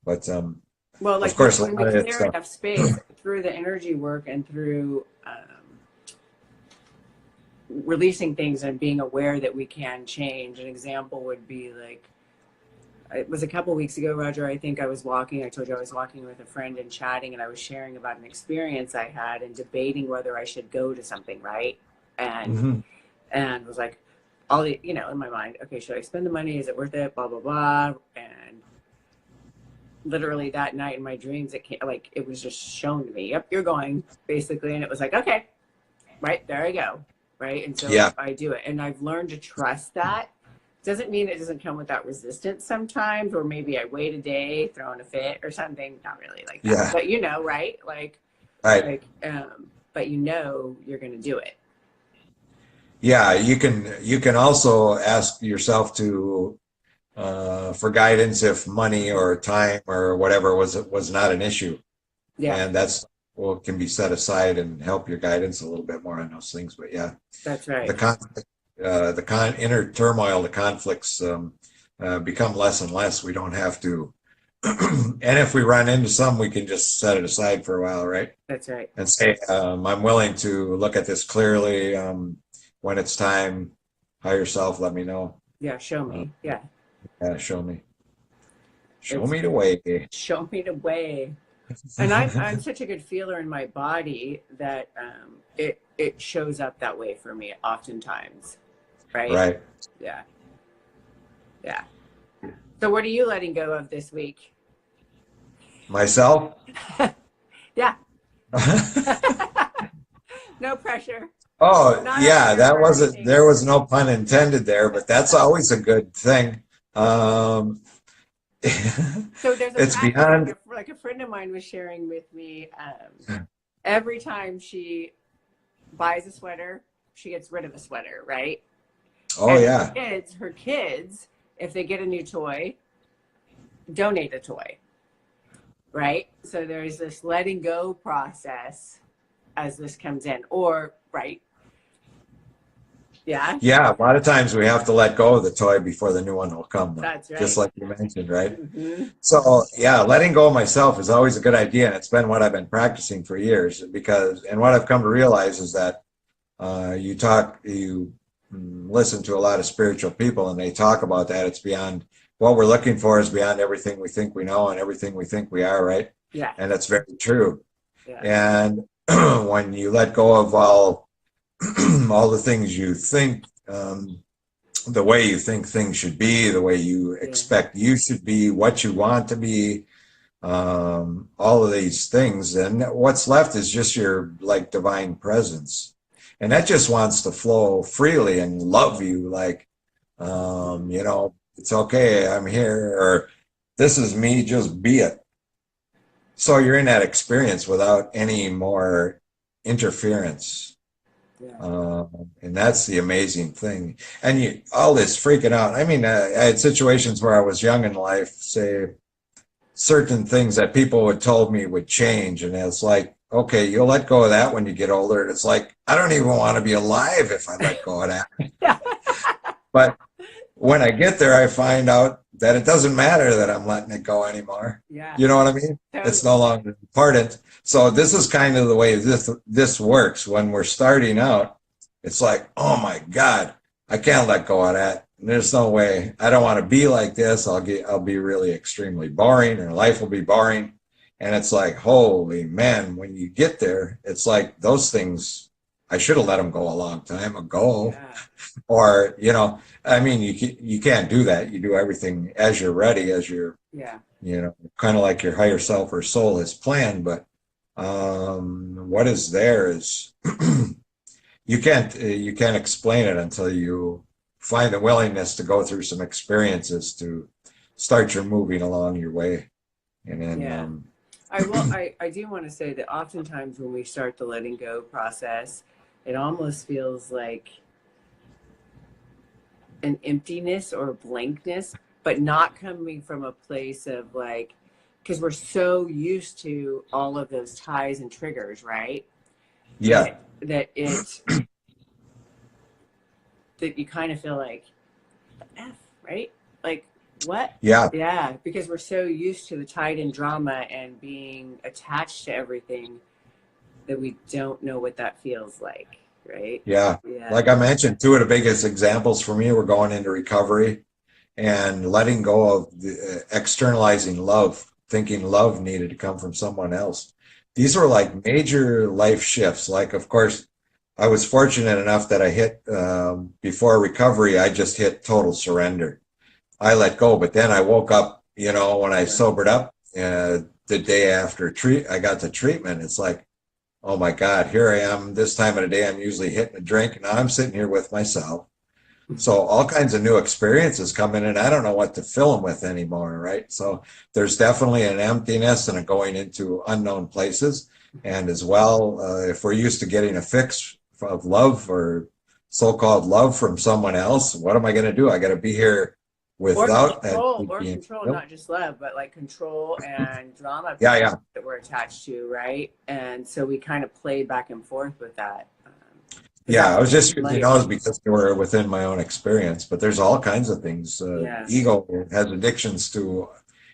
But well, like of course, when we clear enough space through the energy work and through releasing things and being aware that we can change. An example would be like, it was a couple weeks ago, Roger, I think I was walking, I told you I was walking with a friend and chatting, and I was sharing about an experience I had and debating whether I should go to something, right? And and was like, all the, in my mind, okay, should I spend the money? Is it worth it? Blah, blah, blah. And literally that night in my dreams, it was just shown to me, yep, you're going, basically. And it was like, okay, right, there I go. Right. And so I do it. And I've learned to trust that. Doesn't mean it doesn't come without resistance sometimes, or maybe I wait a day, throwing a fit or something. Not really like that, but right? But you're going to do it. Yeah, you can also ask yourself to for guidance if money or time or whatever was not an issue. Yeah, and that's what can be set aside and help your guidance a little bit more on those things. But yeah, that's right. The conflict, inner turmoil, the conflicts become less and less. We don't have to, and if we run into some, we can just set it aside for a while, right? That's right. And say, I'm willing to look at this clearly. When it's time, higher self, let me know. Yeah, show me. Yeah, show me. Show me the way. Show me the way. And I'm such a good feeler in my body that it shows up that way for me oftentimes. Right? Right. Yeah. Yeah. So what are you letting go of this week? Myself? Yeah. No pressure. Oh, yeah, there was no pun intended there, but that's always a good thing. So there's it's beyond, like a friend of mine was sharing with me, every time she buys a sweater, she gets rid of a sweater, right? Oh, And yeah. her kids, if they get a new toy, donate the toy, right? So there's this letting go process as this comes in, or, right? Yeah, Yeah, a lot of times we have to let go of the toy before the new one will come, though. that's Just right. like you mentioned, right? Mm-hmm. So, yeah, letting go of myself is always a good idea. And it's been what I've been practicing for years because, and what I've come to realize is that you listen to a lot of spiritual people and they talk about that. It's beyond what we're looking for is beyond everything we think we know and everything we think we are, right? Yeah. And that's very true. Yeah. And when you let go of all the things you think, the way you think things should be, the way you expect you should be, what you want to be, all of these things, and what's left is just your like divine presence, and that just wants to flow freely and love you, like, it's okay, I'm here, or this is me, just be it. So you're in that experience without any more interference. Yeah. And that's the amazing thing. And all this freaking out. I mean, I had situations where I was young in life, say certain things that people had told me would change. And it's like, okay, you'll let go of that when you get older. And it's like, I don't even want to be alive if I let go of that. Yeah. But when I get there, I find out that it doesn't matter that I'm letting it go anymore. Yeah. You know what I mean? Totally. It's no longer important. So this is kind of the way this works. When we're starting out, it's like, oh my God, I can't let go of that. There's no way. I don't want to be like this. I'll be really extremely boring, or life will be boring. And it's like, holy man, when you get there, it's like those things, I should have let them go a long time ago. Yeah. Or, I mean, you can't do that. You do everything as you're ready, as you're, kind of like your higher self or soul has planned. But what is there is you can't explain it until you find the willingness to go through some experiences to start your moving along your way. And then, I do want to say that oftentimes when we start the letting go process, it almost feels like an emptiness or blankness, but not coming from a place of like, because we're so used to all of those ties and triggers, right? Yeah. That you kind of feel like, F, right? Like, what? Yeah. Yeah, because we're so used to the tide and drama and being attached to everything that we don't know what that feels like, right? Yeah. Yeah. Like I mentioned, two of the biggest examples for me were going into recovery and letting go of externalizing love, thinking love needed to come from someone else. These were like major life shifts. Like, of course, I was fortunate enough that I hit, before recovery, I just hit total surrender. I let go, but then I woke up, when I sobered up, the day after I got to treatment, it's like, oh my God, here I am. This time of the day, I'm usually hitting a drink, and now I'm sitting here with myself. So all kinds of new experiences come in, and I don't know what to fill them with anymore, right? So there's definitely an emptiness and a going into unknown places. And as well, if we're used to getting a fix of love or so-called love from someone else, what am I going to do? I got to be here without control, that. not just love, but like control and drama Yeah. that we're attached to, right? And so we kind of play back and forth with that. Yeah, I was just using those because they were within my own experience, but there's all kinds of things. Ego has addictions to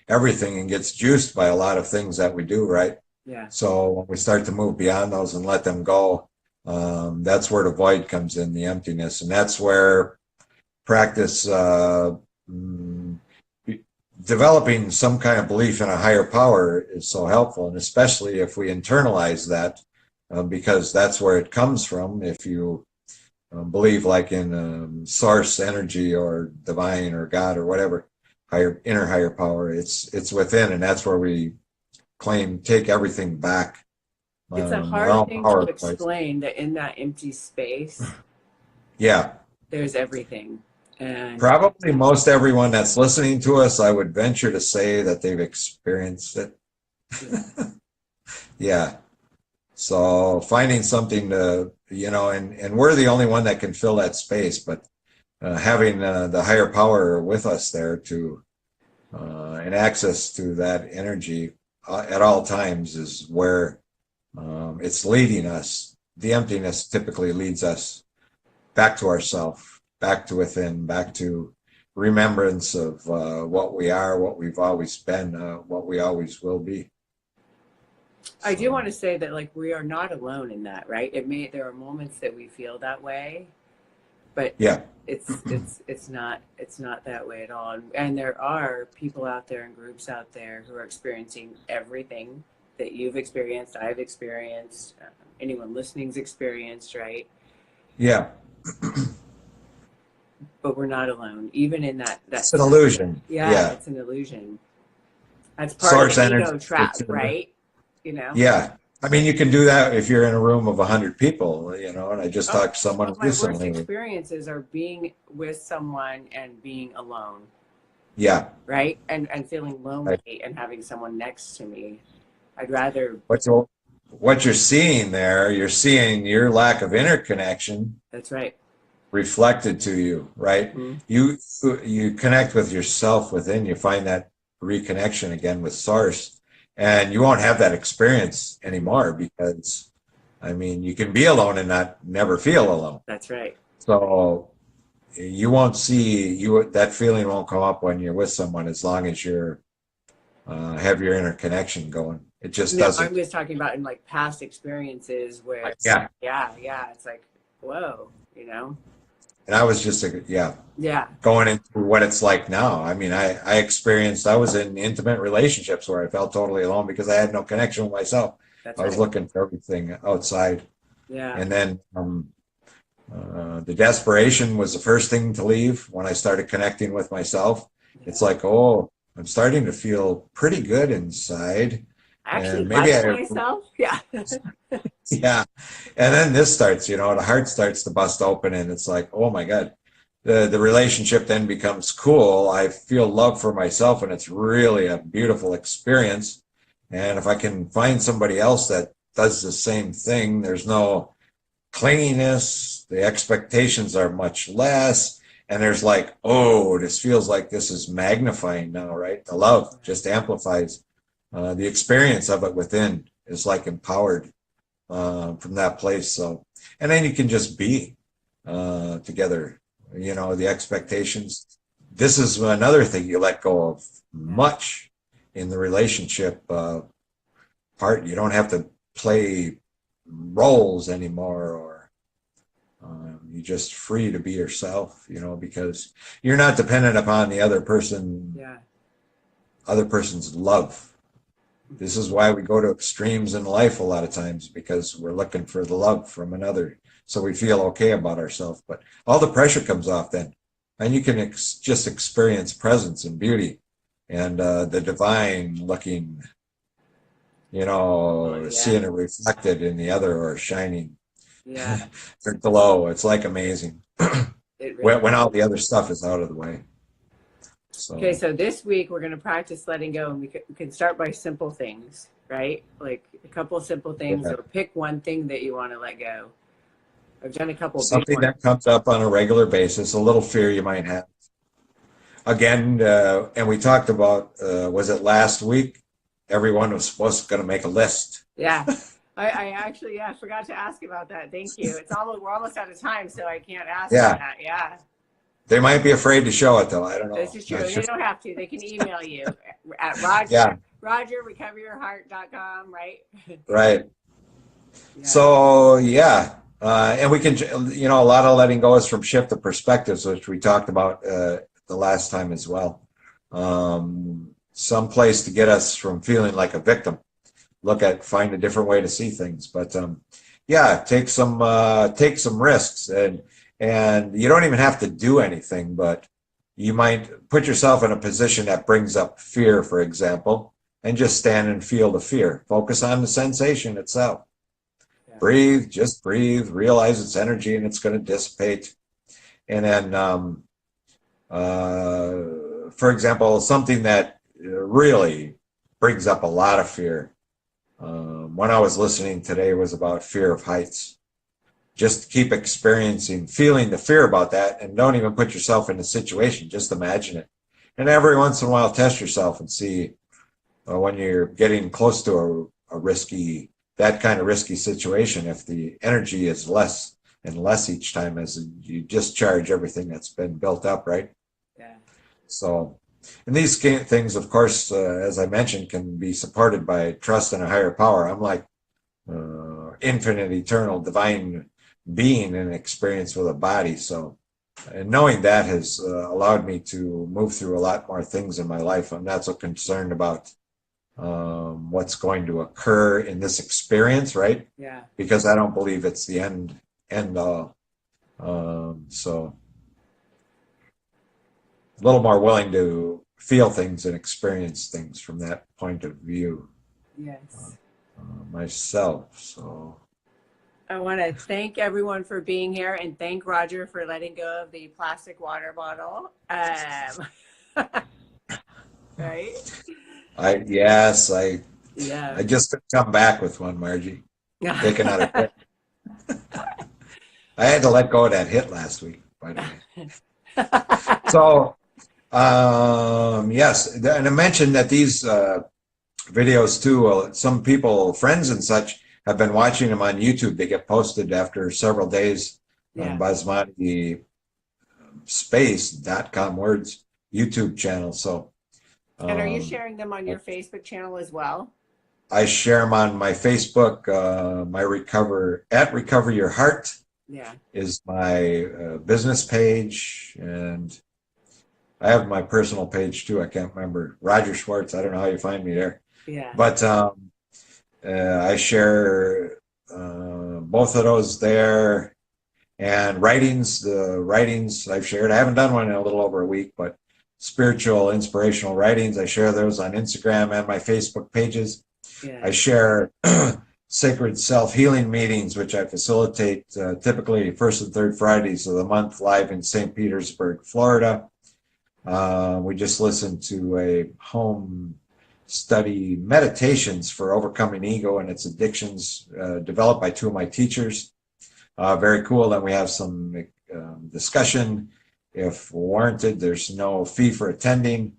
everything and gets juiced by a lot of things that we do, right? Yeah. So when we start to move beyond those and let them go, that's where the void comes in, the emptiness. And that's where practice, developing some kind of belief in a higher power is so helpful. And especially if we internalize that, because that's where it comes from. If you believe like in source energy or divine or God or whatever, higher power, it's within, and that's where we take everything back. It's a hard thing to explain that in that empty space, there's everything. And probably most everyone that's listening to us, I would venture to say that they've experienced it. Yeah. So finding something to, and we're the only one that can fill that space, but having the higher power with us there to and access to that energy at all times is where it's leading us. The emptiness typically leads us back to ourself, back to within, back to remembrance of what we are, what we've always been, what we always will be. I do want to say that like we are not alone in that, right? There are moments that we feel that way, but yeah, it's not that way at all. And there are people out there and groups out there who are experiencing everything that you've experienced, I've experienced, anyone listening's experienced, right? yeah. But we're not alone, even in that. It's an illusion. Yeah, it's an illusion. That's part Source of the energy. ego trap, right? You know. Yeah. I mean, you can do that if you're in a room of 100 people, and I just talked to someone my recently. worst experiences are being with someone and being alone. Yeah. Right? And feeling lonely and having someone next to me. I'd rather. What you're seeing there, you're seeing your lack of interconnection. That's right. Reflected to you, right? Mm-hmm. You connect with yourself within, you find that reconnection again with source, and you won't have that experience anymore because, I mean, you can be alone and never feel alone. That's right. So you won't that feeling won't come up when you're with someone as long as you're have your interconnection going. It just doesn't. I'm just talking about in like past experiences where yeah, it's like, whoa, And I was just going into what it's like now. I mean, I was in intimate relationships where I felt totally alone because I had no connection with myself. I was looking for everything outside. Yeah. And then the desperation was the first thing to leave when I started connecting with myself. Yeah. It's like, oh, I'm starting to feel pretty good inside. Actually, like myself. Yeah. Yeah. And then this starts, the heart starts to bust open and it's like, oh my God, the relationship then becomes cool. I feel love for myself and it's really a beautiful experience. And if I can find somebody else that does the same thing, there's no clinginess. The expectations are much less. And there's like, oh, this feels like this is magnifying now, right? The love just amplifies. The experience of it within is like empowered from that place. So, and then you can just be together, the expectations. This is another thing you let go of much in the relationship part. You don't have to play roles anymore, or you're just free to be yourself, because you're not dependent upon the other person's love. This is why we go to extremes in life a lot of times, because we're looking for the love from another, so we feel okay about ourselves. But all the pressure comes off then, and you can just experience presence and beauty and the divine looking, seeing it reflected in the other or shining. Yeah. Their glow. It's like amazing when all the other stuff is out of the way. Okay, so this week we're going to practice letting go, and we can start by simple things, right? Like a couple of simple things, or pick one thing that you want to let go. I've done a couple of something that comes up on a regular basis, a little fear you might have. Again, and we talked about, was it last week? Everyone was going to make a list. Yeah. I actually, forgot to ask about that. Thank you. We're almost out of time, so I can't ask that. Yeah. They might be afraid to show it, though. I don't know. This is true. They don't have to. They can email you at Roger, RogerRecoverYourHeart.com, right? Right. Yeah. So, and we can, a lot of letting go is from shift of perspectives, which we talked about the last time as well. Some place to get us from feeling like a victim. Find a different way to see things. But take some risks, and you don't even have to do anything, but you might put yourself in a position that brings up fear, for example, and just stand and feel the fear. Focus on the sensation itself. Yeah. Breathe, just breathe, realize it's energy and it's going to dissipate. And then, for example, something that really brings up a lot of fear One I was listening today was about fear of heights. Just keep experiencing, feeling the fear about that, and don't even put yourself in the situation. Just imagine it. And every once in a while, test yourself and see when you're getting close to a risky, that kind of risky situation, if the energy is less and less each time as you discharge everything that's been built up, right? Yeah. So, and these things, of course, as I mentioned, can be supported by trust in a higher power. I'm like infinite, eternal, divine being in experience with a body. So, and knowing that has allowed me to move through a lot more things in my life. I'm not so concerned about what's going to occur in this experience, right? Yeah. Because I don't believe it's the end all. So a little more willing to feel things and experience things from that point of view. Yes. Myself. So I want to thank everyone for being here and thank Roger for letting go of the plastic water bottle. Right? I Yeah. just come back with one, Margie. Take another hit. I had to let go of that hit last week, by the way. So, yes, and I mentioned that these videos too, some people, friends and such, have been watching them on YouTube. They get posted after several days on Basmati Space.com words YouTube channel. So, and are you sharing them on your Facebook channel as well? I share them on my Facebook. My Recover Your Heart is my business page, and I have my personal page too. I can't remember. Roger Schwarts. I don't know how you find me there. Yeah. But I share both of those there, and the writings I've shared. I haven't done one in a little over a week, but spiritual, inspirational writings, I share those on Instagram and my Facebook pages. Yeah. I share sacred self-healing meetings, which I facilitate typically first and third Fridays of the month, live in St. Petersburg, Florida. We just listened to a home study meditations for overcoming ego and its addictions, developed by two of my teachers. Very cool. Then we have some discussion. If warranted, there's no fee for attending.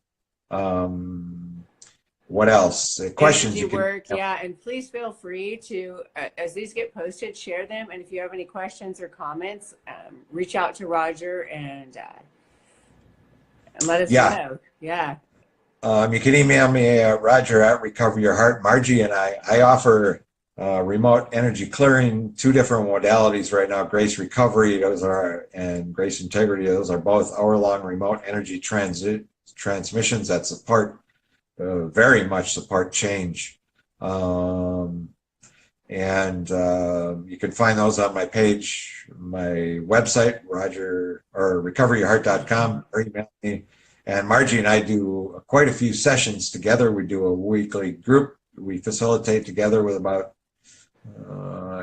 What else? Questions Energy you can work, yeah, and please feel free to, as these get posted, share them. And if you have any questions or comments, reach out to Roger and let us know. Yeah. You can email me, Roger at Recover Your Heart. Margie and I offer remote energy clearing, two different modalities right now. Grace Recovery, and Grace Integrity. Those are both hour-long remote energy transmissions that support, very much support change. And you can find those on my page, my website, recoveryourheart.com, or email me. And Margie and I do quite a few sessions together. We do a weekly group. We facilitate together with about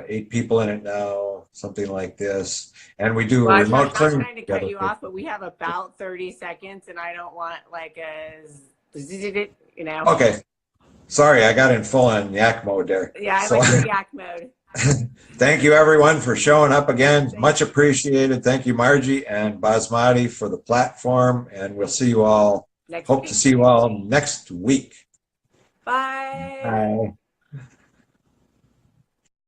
8 people in it now, something like this. And we do a remote clearing. I'm not trying to cut you off, but we have about 30 seconds, and I don't want like Okay. Sorry, I got in full on yak mode there. Yeah, I like your yak mode. Thank you, everyone, for showing up again. Much appreciated. Thank you, Margie and Basmati, for the platform. And we'll see you all. Hope to see you all next week. Bye. Bye.